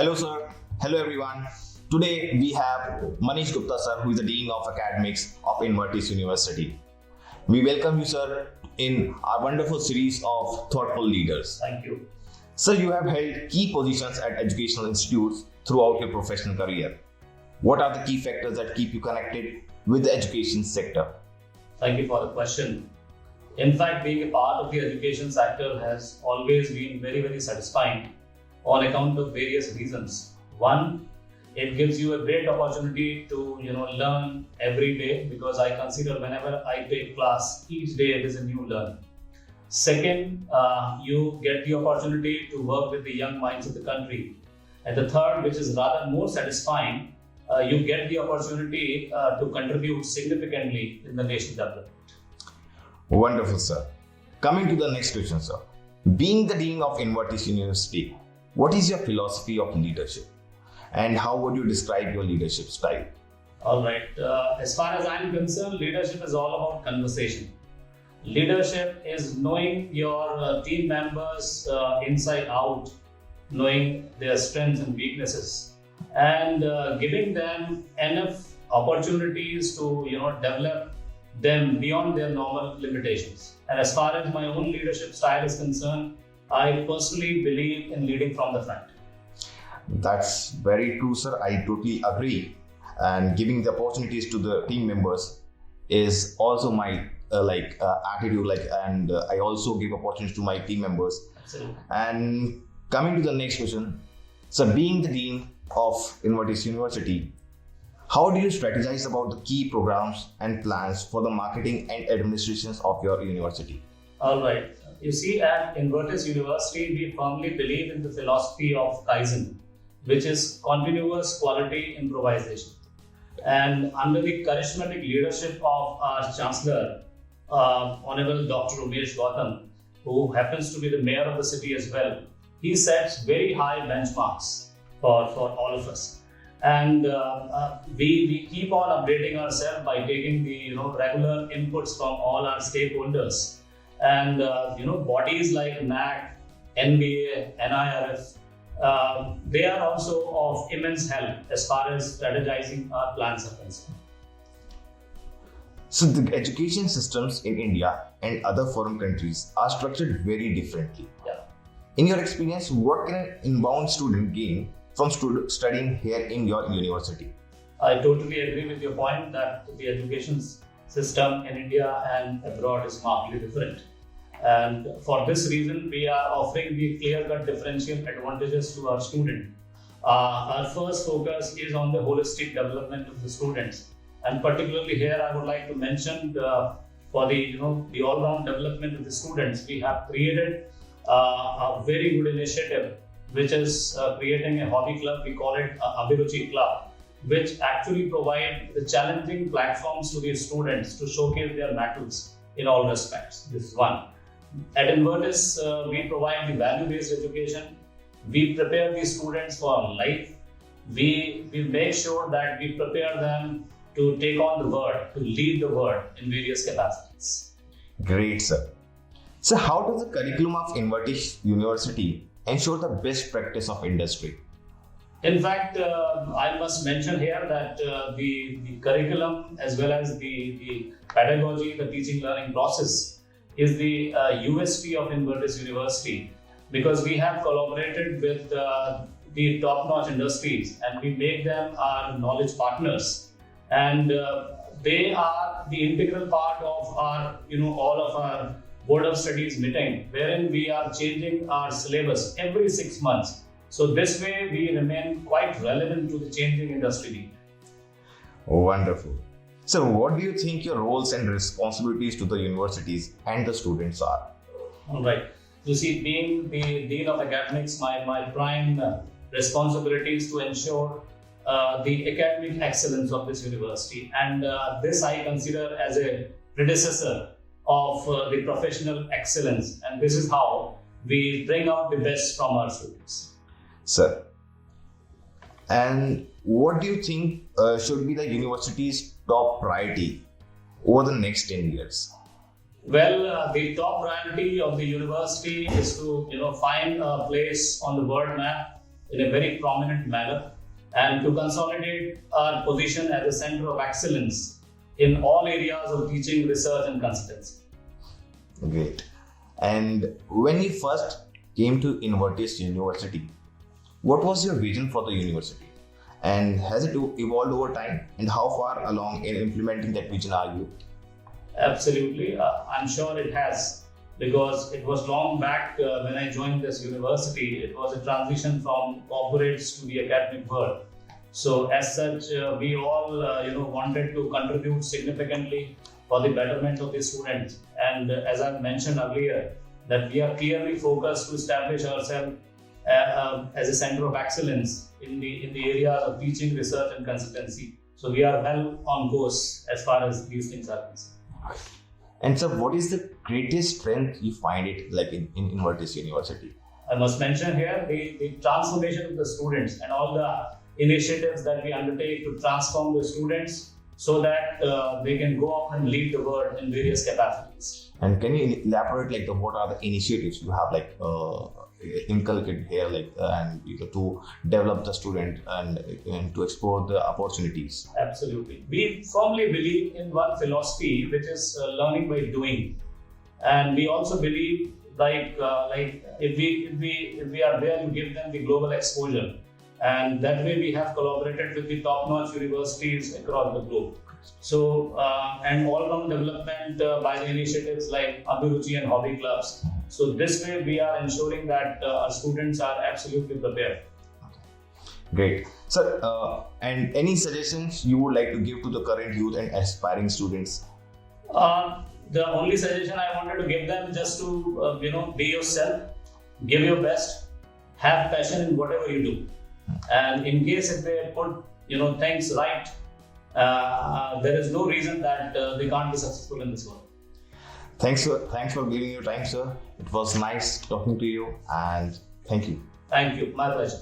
Hello, sir. Hello, everyone. Today we have Manish Gupta, sir, who is the Dean of Academics of Invertis University. We welcome you, sir, in our wonderful series of thoughtful leaders. Thank you. Sir, you have held key positions at educational institutes throughout your professional career. What are the key factors that keep you connected with the education sector? Thank you for the question. In fact, being a part of the education sector has always been very, very satisfying on account of various reasons. One, it gives you a great opportunity to learn every day, because I consider whenever I take class, each day it is a new learn. Second, you get the opportunity to work with the young minds of the country. And the third, which is rather more satisfying, you get the opportunity to contribute significantly in the national development. Wonderful, sir. Coming to the next question, sir. Being the Dean of Invertis University, what is your philosophy of leadership? And how would you describe your leadership style? All right. As far as I'm concerned, leadership is all about conversation. Leadership is knowing your team members inside out, knowing their strengths and weaknesses, and giving them enough opportunities to develop them beyond their normal limitations. And as far as my own leadership style is concerned, I personally believe in leading from the front. That's very true, sir. I totally agree. And giving the opportunities to the team members is also my attitude. And I also give opportunities to my team members. Absolutely. And coming to the next question, so being the Dean of Invertis University, how do you strategize about the key programs and plans for the marketing and administrations of your university? All right. You see, at Invertis University, we firmly believe in the philosophy of Kaizen, which is continuous quality improvisation. And under the charismatic leadership of our Chancellor, Honorable Dr. Umesh Gautam, who happens to be the mayor of the city as well, he sets very high benchmarks for all of us. And we keep on updating ourselves by taking the regular inputs from all our stakeholders. And bodies like NAC, NBA, NIRF, they are also of immense help as far as strategizing our plans are concerned. So the education systems in India and other foreign countries are structured very differently. Yeah. In your experience, what can an inbound student gain from studying here in your university? I totally agree with your point that the education system in India and abroad is markedly different. And for this reason, we are offering the clear-cut differential advantages to our student. Our first focus is on the holistic development of the students. And particularly here, I would like to mention for the all-round development of the students, we have created a very good initiative, which is creating a hobby club. We call it Abhiruchi Club, which actually provide the challenging platforms to the students to showcase their methods in all respects. This is one. At Invertis, we provide the value-based education. We prepare the students for life. We make sure that we prepare them to take on the world, to lead the world in various capacities. Great, sir. So how does the curriculum of Invertis University ensure the best practice of industry? In fact, I must mention here that the curriculum as well as the pedagogy, the teaching learning process is the USP of Invertis University, because we have collaborated with the top-notch industries and we make them our knowledge partners, and they are the integral part of our all of our Board of Studies meeting, wherein we are changing our syllabus every 6 months. So this way we remain quite relevant to the changing industry need. Wonderful. So what do you think your roles and responsibilities to the universities and the students are? All right. You see, being the Dean of Academics, my prime responsibility is to ensure the academic excellence of this university. And this I consider as a predecessor of the professional excellence. And this is how we bring out the best from our students. Sir, and what do you think should be the university's top priority over the next 10 years? Well, the top priority of the university is to find a place on the world map in a very prominent manner and to consolidate our position as a center of excellence in all areas of teaching, research, and consultancy. Great. And when you first came to Invertis University, what was your vision for the university? And has it evolved over time? And how far along in implementing that vision are you? Absolutely. I'm sure it has, because it was long back when I joined this university. It was a transition from corporates to the academic world. So as such, we all wanted to contribute significantly for the betterment of the students. And as I mentioned earlier, that we are clearly focused to establish ourselves as a center of excellence in the areas of teaching, research, and consultancy. So we are well on course as far as these things are concerned. And so, what is the greatest strength you find it like in Invertis University? I must mention here the transformation of the students and all the initiatives that we undertake to transform the students so that they can go out and lead the world in various capacities. And can you elaborate like what are the initiatives you have like inculcated here and to develop the student and to explore the opportunities? Absolutely. We firmly believe in one philosophy, which is learning by doing. And we also believe if we are there, you give them the global exposure. And that way we have collaborated with the top-notch universities across the globe. So, and all-round development by the initiatives like Abhiruchi and hobby clubs. So this way we are ensuring that our students are absolutely prepared. Great. Sir, and any suggestions you would like to give to the current youth and aspiring students? The only suggestion I wanted to give them is just to, be yourself, give your best, have passion in whatever you do. And in case if they put, things right, there is no reason that they can't be successful in this world. Thanks for giving your time, sir. It was nice talking to you, and thank you. Thank you. My pleasure.